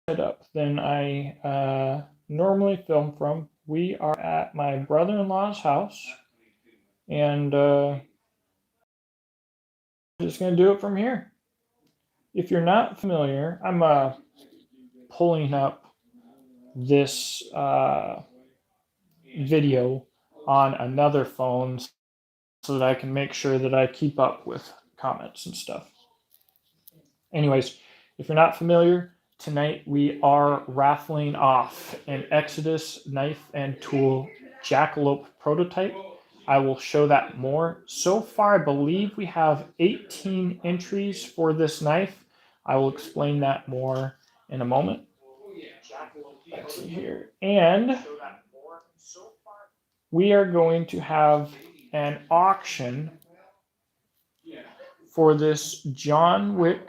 up than I normally film from. We are at my brother-in-law's house, and just gonna do it from here. If you're not familiar, I'm pulling up this video on another phone so that I can make sure that I keep up with comments and stuff. Anyways, if you're not familiar, tonight we are raffling off an Exodus knife and tool Jackalope prototype. I will show that more. So far, I believe we have 18 entries for this knife. I will explain that more in a moment. Let's see here. And we are going to have an auction for this John Wick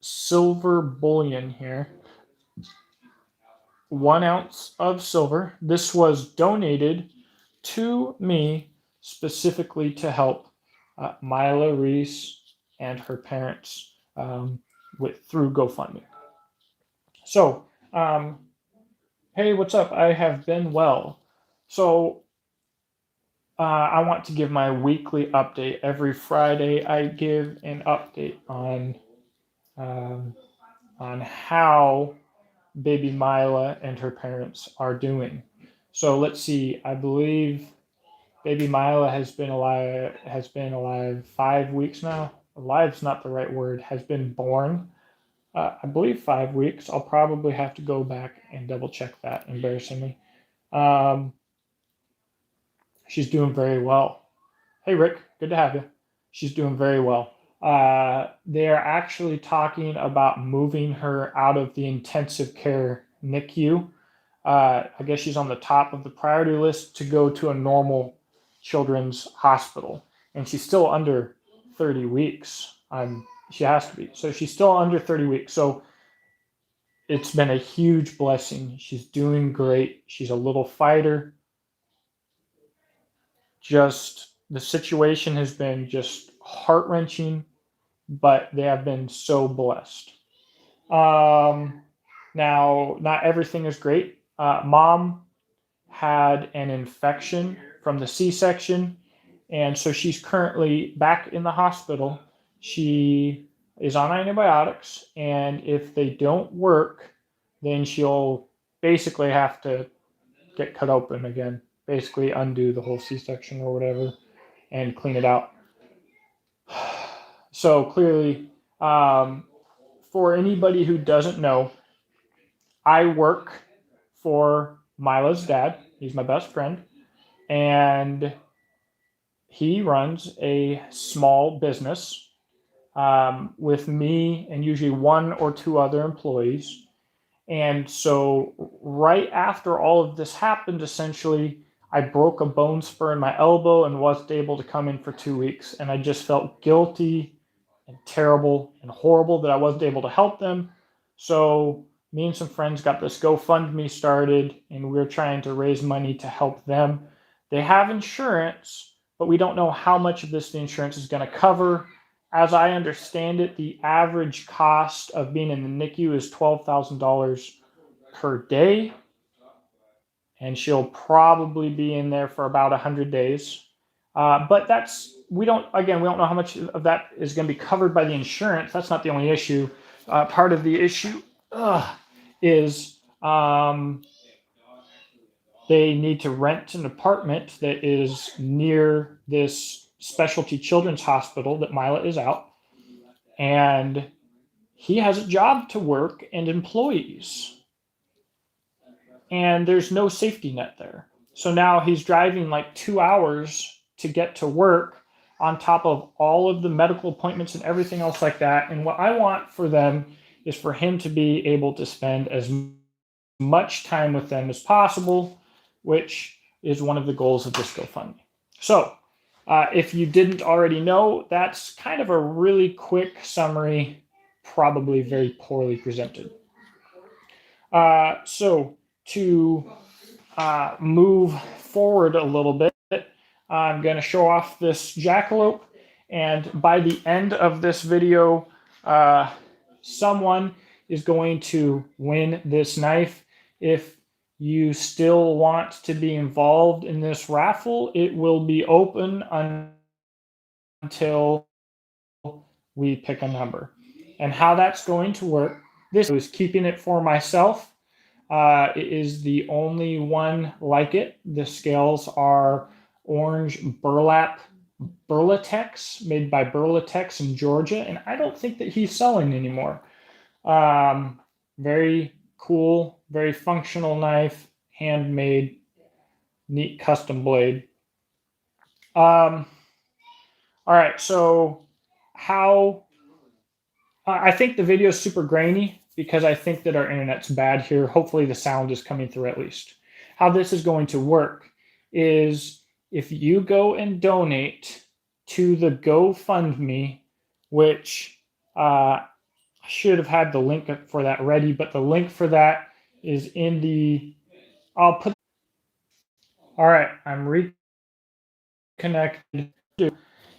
silver bullion here. 1 ounce of silver. This was donated to me specifically to help Mila Reese and her parents through GoFundMe. So, hey, what's up? I have been well. So, I want to give my weekly update. Every Friday, I give an update on how baby Mila and her parents are doing. So let's see. I believe baby Mila has been alive 5 weeks now. Alive's not the right word. Has been born. I believe 5 weeks. I'll probably have to go back and double check that. Embarrassingly, she's doing very well. Hey Rick, good to have you. She's doing very well. They are actually talking about moving her out of the intensive care NICU. I guess she's on the top of the priority list to go to a normal children's hospital. And she's still under 30 weeks. She has to be. So she's still under 30 weeks. So it's been a huge blessing. She's doing great. She's a little fighter. Just the situation has been just heart-wrenching, but they have been so blessed. Now, not everything is great. Mom had an infection from the C-section, and so she's currently back in the hospital. She is on antibiotics, and if they don't work, then she'll basically have to get cut open again, basically undo the whole C-section or whatever and clean it out. So clearly, for anybody who doesn't know, I work for Mila's dad. He's my best friend, and he runs a small business with me and usually 1 or 2 other employees. And so right after all of this happened, essentially, I broke a bone spur in my elbow and wasn't able to come in for 2 weeks. And I just felt guilty and terrible and horrible that I wasn't able to help them. So me and some friends got this GoFundMe started, and we're trying to raise money to help them. They have insurance, but we don't know how much of this the insurance is going to cover. As I understand it, the average cost of being in the NICU is $12,000 per day, and she'll probably be in there for about 100 days. But we don't know how much of that is going to be covered by the insurance. That's not the only issue. Part of the issue is they need to rent an apartment that is near this specialty children's hospital that Mila is out. And he has a job to work and employees. And there's no safety net there. So now he's driving like 2 hours to get to work on top of all of the medical appointments and everything else like that. And what I want for them is for him to be able to spend as much time with them as possible, which is one of the goals of this GoFundMe. So if you didn't already know, that's kind of a really quick summary, probably very poorly presented. So to move forward a little bit, I'm going to show off this jackalope, and by the end of this video, someone is going to win this knife. If you still want to be involved in this raffle, it will be open until we pick a number. And how that's going to work, this is keeping it for myself. It is the only one like it. The scales are orange burlap Burlatex, made by Burlatex in Georgia, and I don't think that he's selling anymore. Very cool, very functional knife, handmade, neat custom blade. All right, so how I think the video is super grainy because I think that our internet's bad here. Hopefully the sound is coming through at least. How this is going to work is if you go and donate to the GoFundMe, which I should have had the link for that ready, but the link for that is in the, I'll put, all right, I'm reconnected.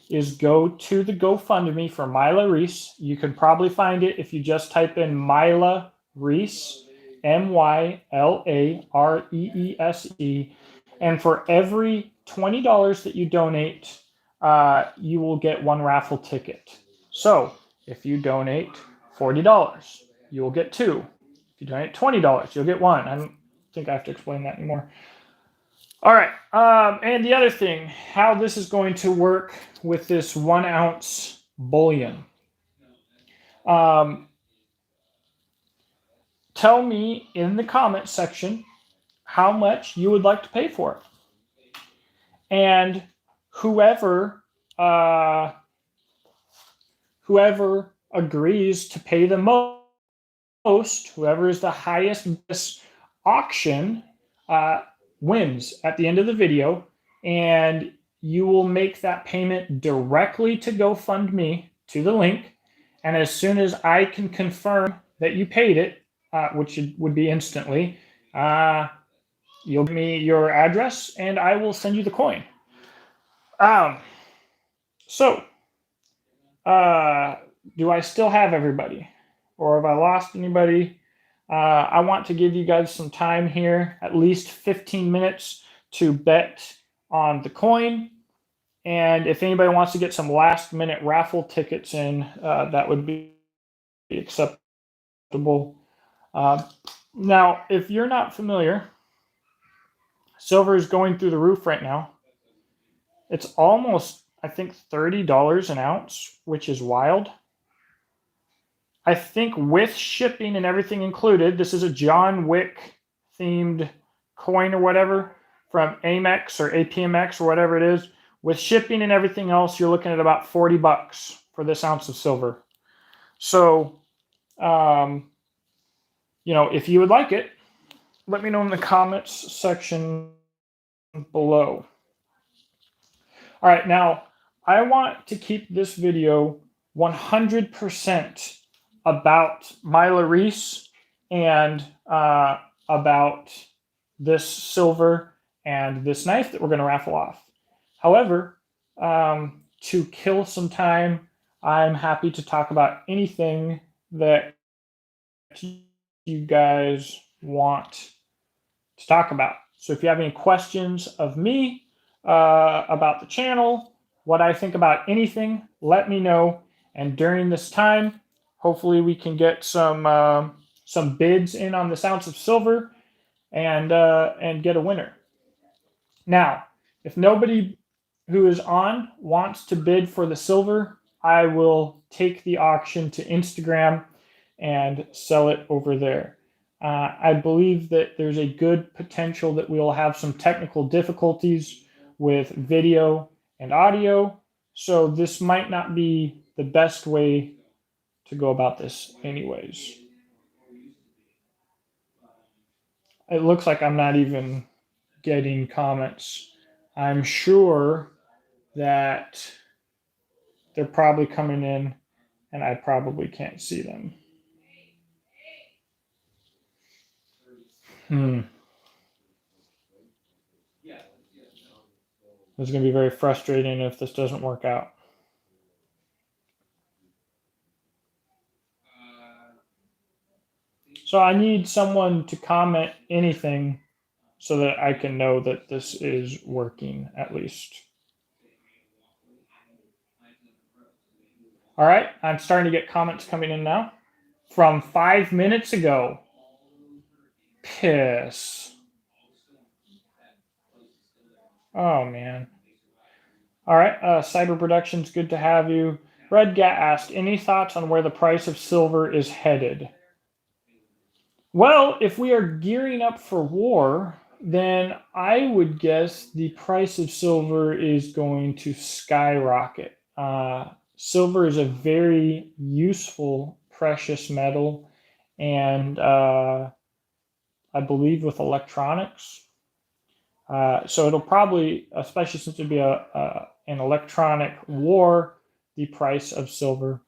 Is go to the GoFundMe for Mila Reese. You can probably find it if you just type in Mila Reese, MYLAREESE. And for every $20 that you donate, you will get one raffle ticket. So if you donate $40, you will get two. If you donate $20, you'll get one. I don't think I have to explain that anymore. All right, and the other thing, how this is going to work with this 1 ounce bullion. Tell me in the comment section how much you would like to pay for it. And whoever agrees to pay the most, whoever is the highest auction, wins at the end of the video, and you will make that payment directly to GoFundMe to the link. And as soon as I can confirm that you paid it, which would be instantly, you'll give me your address and I will send you the coin. So, do I still have everybody? Or have I lost anybody? I want to give you guys some time here, at least 15 minutes to bet on the coin. And if anybody wants to get some last minute raffle tickets in, that would be acceptable. Now, if you're not familiar, silver is going through the roof right now. It's almost, I think, $30 an ounce, which is wild. I think with shipping and everything included, this is a John Wick themed coin or whatever from Amex or APMX or whatever it is. With shipping and everything else, you're looking at about $40 for this ounce of silver. So, if you would like it, let me know in the comments section below. All right, now I want to keep this video 100% about Mila Reese and about this silver and this knife that we're going to raffle off. However, to kill some time, I'm happy to talk about anything that you guys want to talk about. So if you have any questions of me about the channel, what I think about anything, let me know. And during this time, hopefully we can get some bids in on this ounce of silver and get a winner. Now, if nobody who is on wants to bid for the silver, I will take the auction to Instagram and sell it over there. I believe that there's a good potential that we will have some technical difficulties with video and audio, so this might not be the best way to go about this anyways. It looks like I'm not even getting comments. I'm sure that they're probably coming in and I probably can't see them. It's going to be very frustrating if this doesn't work out. So I need someone to comment anything so that I can know that this is working at least. All right, I'm starting to get comments coming in now from 5 minutes ago. Piss. Oh, man. All right, Cyber Productions, good to have you. Red Gat asked, any thoughts on where the price of silver is headed? Well, if we are gearing up for war, then I would guess the price of silver is going to skyrocket. Silver is a very useful precious metal, and I believe with electronics. So it'll probably, especially since it'd be an electronic war, the price of silver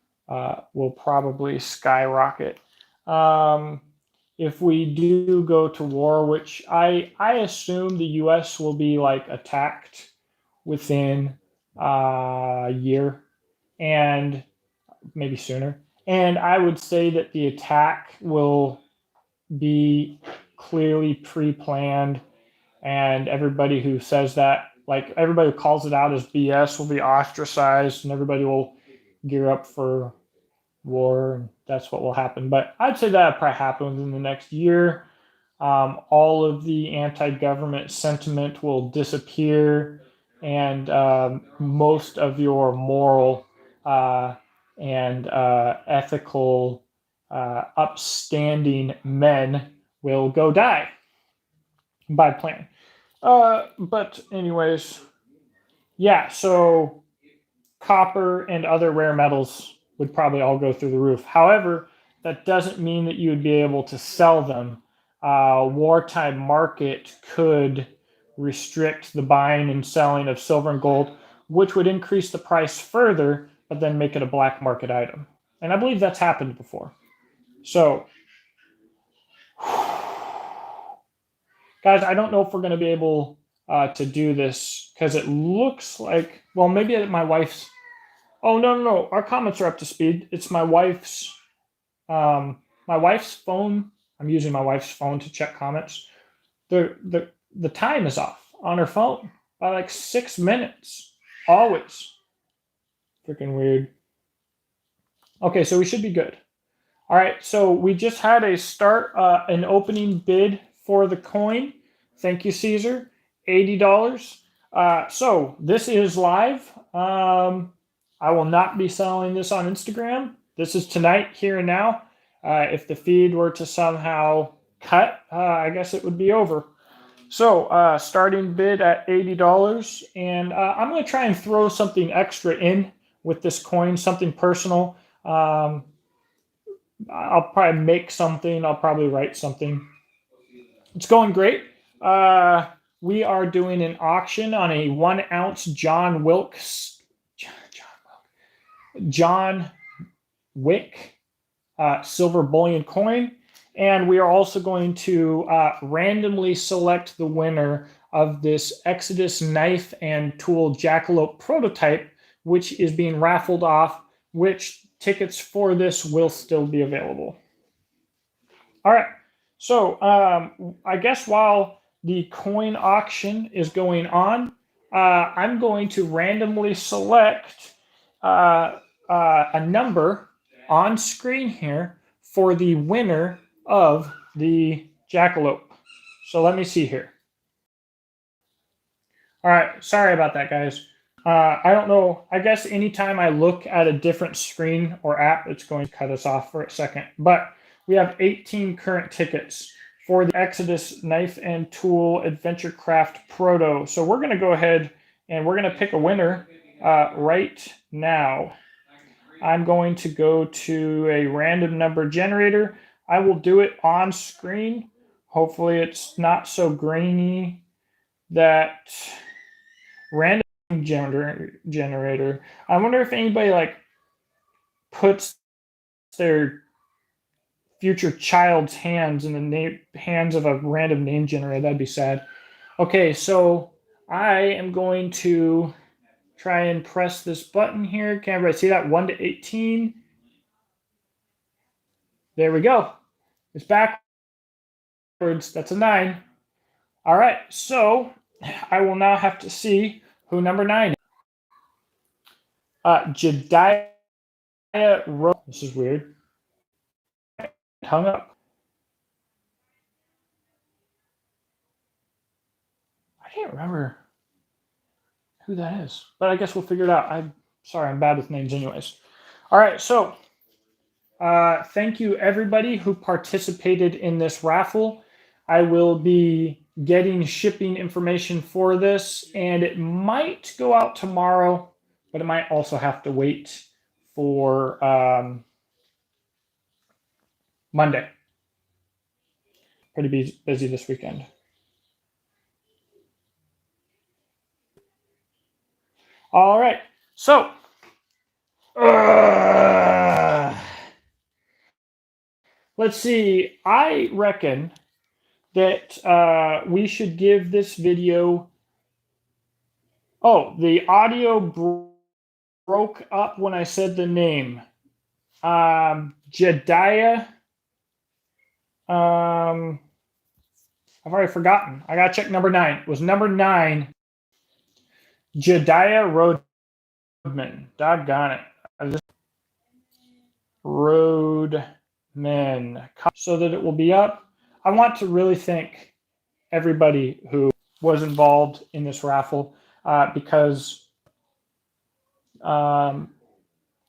will probably skyrocket. If we do go to war, which I assume the U.S. will be like attacked within a year and maybe sooner. And I would say that the attack will be clearly pre-planned, and everybody who says that, like everybody who calls it out as BS, will be ostracized, and everybody will gear up for war, and that's what will happen. But I'd say that probably happen within the next year. All of the anti-government sentiment will disappear, and most of your moral and ethical, upstanding men will go die by plan. But anyways, yeah, so copper and other rare metals would probably all go through the roof. However, that doesn't mean that you would be able to sell them. Wartime market could restrict the buying and selling of silver and gold, which would increase the price further, but then make it a black market item. And I believe that's happened before. So, guys, I don't know if we're going to be able to do this because it looks like, well, maybe my wife's. Oh, no. Our comments are up to speed. It's my wife's phone. I'm using my wife's phone to check comments. The time is off on her phone by like 6 minutes. Always. Freaking weird. Okay, so we should be good. All right, so we just had an opening bid for the coin. Thank you, Caesar. $80. So this is live. I will not be selling this on Instagram. This is tonight, here and now. If the feed were to somehow cut, I guess it would be over. So starting bid at $80. And I'm going to try and throw something extra in with this coin, something personal. I'll probably make something. I'll probably write something. It's going great. We are doing an auction on a 1 ounce John Wick silver bullion coin. And we are also going to randomly select the winner of this Xk&t knife and tool Jackalope prototype, which is being raffled off, which tickets for this will still be available. All right. So I guess while the coin auction is going on, I'm going to randomly select a number on screen here for the winner of the Jackalope. So let me see here. All right, sorry about that, guys. I don't know. I guess anytime I look at a different screen or app, it's going to cut us off for a second. But we have 18 current tickets for the Xk&t Knife and Tool Adventure Craft Proto. So we're going to go ahead and we're going to pick a winner right now. I'm going to go to a random number generator. I will do it on screen. Hopefully it's not so grainy. That random generator. I wonder if anybody like puts their future child's hands in the hands of a random name generator. That'd be sad. Okay, so I am going to try and press this button here. Can everybody see that? 1 to 18. There we go. It's backwards. That's a 9. All right, so I will now have to see who number 9 is. Jediah Rose. This is weird. Hung up. I can't remember who that is, but I guess we'll figure it out. I'm sorry, I'm bad with names anyways. All right, so thank you everybody who participated in this raffle. I will be getting shipping information for this, and it might go out tomorrow, but it might also have to wait for Monday. Pretty busy this weekend. All right, so let's see. I reckon that we should give this video. Oh, the audio broke up when I said the name. Jediah. I've already forgotten. I gotta check number 9. It was number 9. Jediah Roadman. Doggone it. Roadman. So that it will be up. I want to really thank everybody who was involved in this raffle because I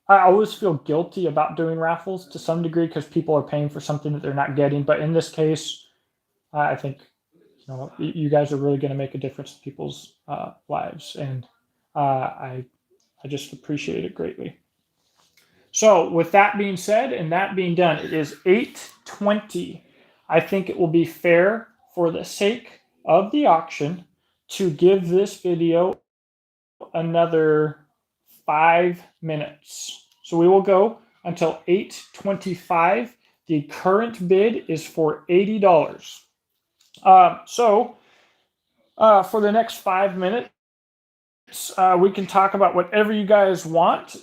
always feel guilty about doing raffles to some degree because people are paying for something that they're not getting. But in this case, I think you guys are really going to make a difference in people's lives, and I just appreciate it greatly. So with that being said and that being done, it is 8:20. I think it will be fair for the sake of the auction to give this video another 5 minutes. So we will go until 8:25. The current bid is for $80. So for the next 5 minutes, we can talk about whatever you guys want.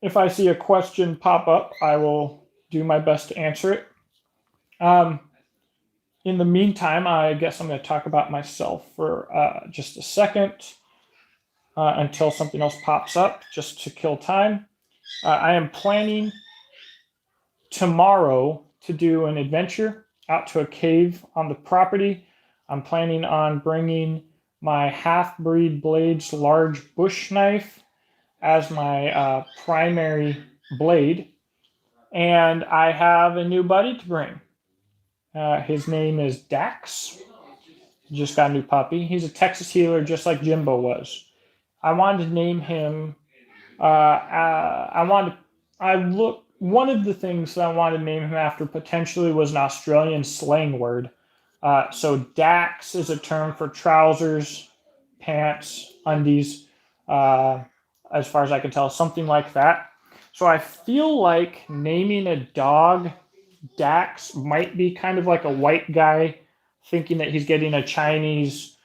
If I see a question pop up, I will do my best to answer it. In the meantime, I guess I'm going to talk about myself for just a second until something else pops up, just to kill time. I am planning tomorrow to do an adventure out to a cave on the property. I'm planning on bringing my Half-Breed Blades large bush knife as my primary blade. And I have a new buddy to bring. His name is Dax. He just got a new puppy. He's a Texas healer just like Jimbo was. I wanted to name him. One of the things that I wanted to name him after potentially was an Australian slang word. So Dax is a term for trousers, pants, undies, as far as I can tell, something like that. So I feel like naming a dog Dax might be kind of like a white guy thinking that he's getting a Chinese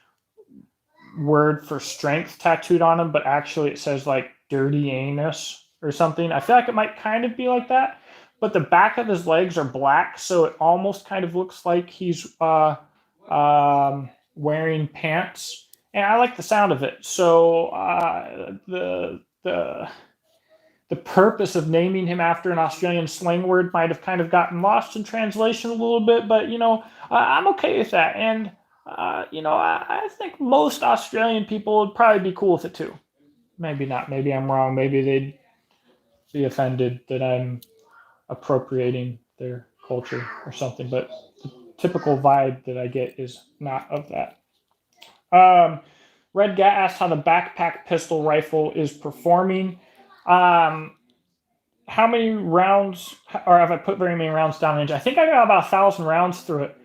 word for strength tattooed on him, but actually it says like dirty anus or something. I feel like it might kind of be like that, but the back of his legs are black, so it almost kind of looks like he's wearing pants, and I like the sound of it. So the purpose of naming him after an Australian slang word might have kind of gotten lost in translation a little bit, but I'm okay with that. And I think most Australian people would probably be cool with it too. Maybe not. Maybe I'm wrong. Maybe they'd be offended that I'm appropriating their culture or something. But the typical vibe that I get is not of that. Red Gat asked how the backpack pistol rifle is performing. How many rounds, or have I put very many rounds down range? I think I got about 1,000 rounds through it.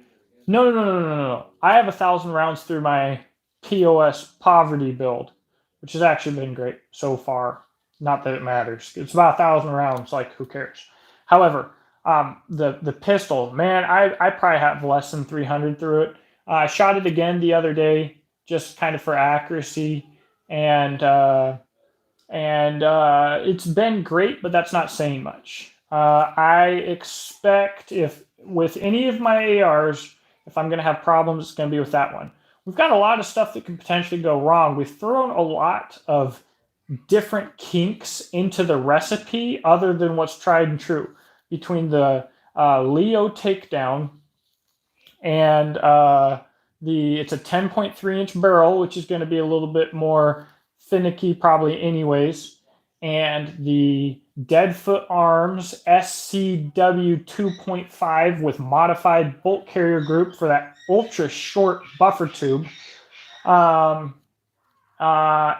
No. I have 1,000 rounds through my POS poverty build, which has actually been great so far. Not that it matters. It's about 1,000 rounds. Like, who cares? However, the pistol, man, I probably have less than 300 through it. I shot it again the other day, just kind of for accuracy, and it's been great, but that's not saying much. I expect if with any of my ARs, if I'm going to have problems, it's going to be with that one. We've got a lot of stuff that can potentially go wrong. We've thrown a lot of different kinks into the recipe other than what's tried and true between the Leo takedown and it's a 10.3 inch barrel, which is going to be a little bit more finicky probably anyways, and the Deadfoot Arms SCW 2.5 with modified bolt carrier group for that ultra short buffer tube. And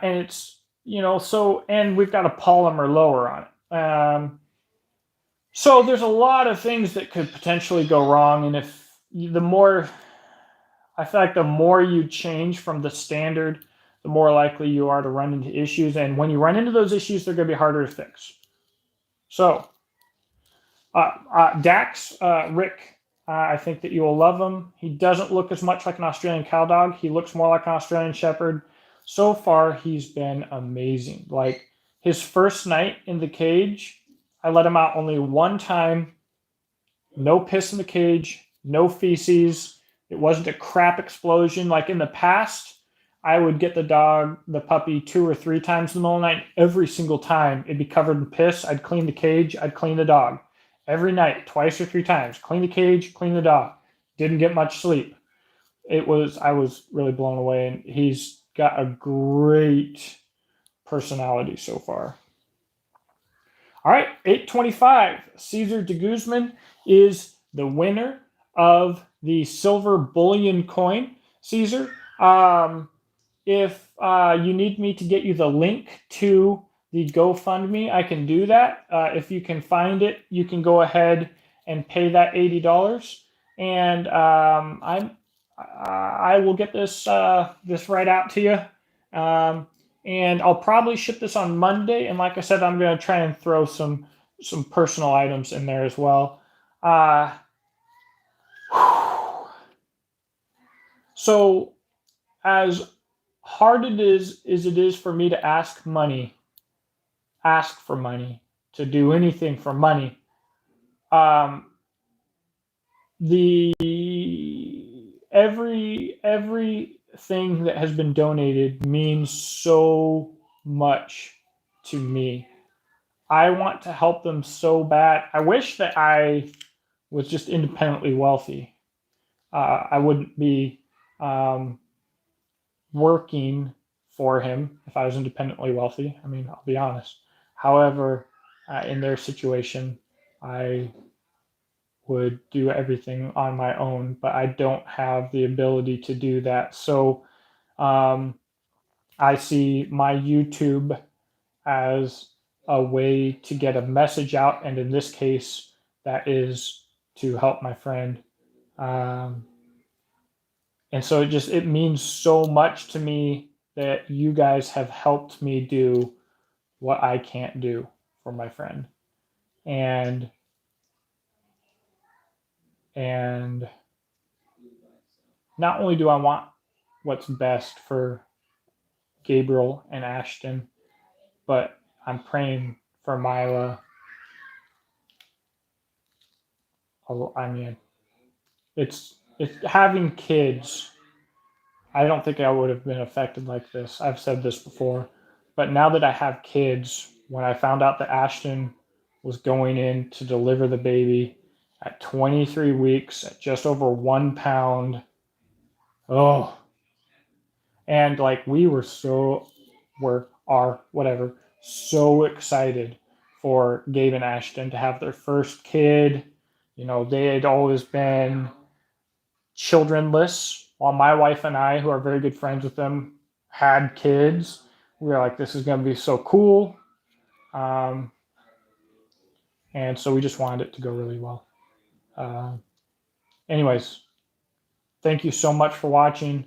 it's, and we've got a polymer lower on it. So there's a lot of things that could potentially go wrong. And I feel like the more you change from the standard, the more likely you are to run into issues. And when you run into those issues, they're going to be harder to fix. So, Dax, Rick, I think that you will love him. He doesn't look as much like an Australian cow dog. He looks more like an Australian Shepherd. So far, he's been amazing. Like his first night in the cage, I let him out only one time. No piss in the cage, no feces. It wasn't a crap explosion. Like in the past, I would get the puppy 2 or 3 times in the middle of the night. Every single time it'd be covered in piss. I'd clean the cage, I'd clean the dog. Every night, 2 or 3 times. Clean the cage, clean the dog. Didn't get much sleep. I was really blown away, and he's got a great personality so far. All right, 825. Cesar de Guzman is the winner of the silver bullion coin. Cesar, if you need me to get you the link to the GoFundMe, I can do that. If you can find it, you can go ahead and pay that $80, and I will get this right out to you. And I'll probably ship this on Monday. And like I said, I'm going to try and throw some personal items in there as well. So as hard it is for me to ask for money, to do anything for money, everything that has been donated means so much to me. I want to help them so bad. I wish that I was just independently wealthy. I wouldn't be working for him if I was independently wealthy. I mean, I'll be honest. However, in their situation, I would do everything on my own, but I don't have the ability to do that. So I see my YouTube as a way to get a message out, and in this case, that is to help my friend. And so it means so much to me that you guys have helped me do what I can't do for my friend. And not only do I want what's best for Gabriel and Ashton, but I'm praying for Mila. I mean, it's having kids. I don't think I would have been affected like this. I've said this before, but now that I have kids, when I found out that Ashton was going in to deliver the baby at 23 weeks at just over 1 pound, and like we were so excited for Gabe and Ashton to have their first kid. They had always been childrenless, while my wife and I, who are very good friends with them, had kids. We were like, this is going to be so cool. And so we just wanted it to go really well. Anyways, thank you so much for watching.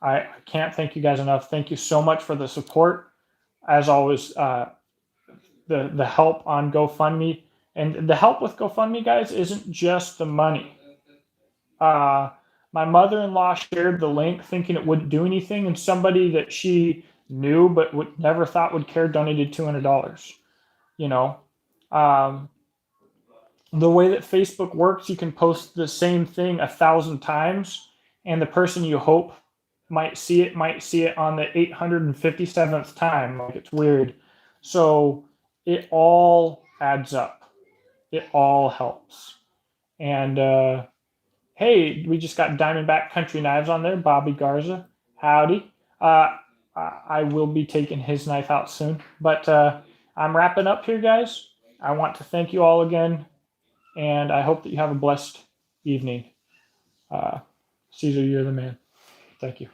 I can't thank you guys enough. Thank you so much for the support. As always, the help on GoFundMe. And the help with GoFundMe, guys, isn't just the money. My mother-in-law shared the link thinking it wouldn't do anything, and somebody that she knew but never thought would care donated $200. the way that Facebook works, you can post the same thing 1,000 times, and the person you hope might see it on the 857th time. Like, it's weird. So it all adds up. It all helps. And hey, we just got Diamondback Country Knives on there. Bobby Garza, howdy. I will be taking his knife out soon. But I'm wrapping up here, guys. I want to thank you all again, and I hope that you have a blessed evening. Caesar, you're the man. Thank you.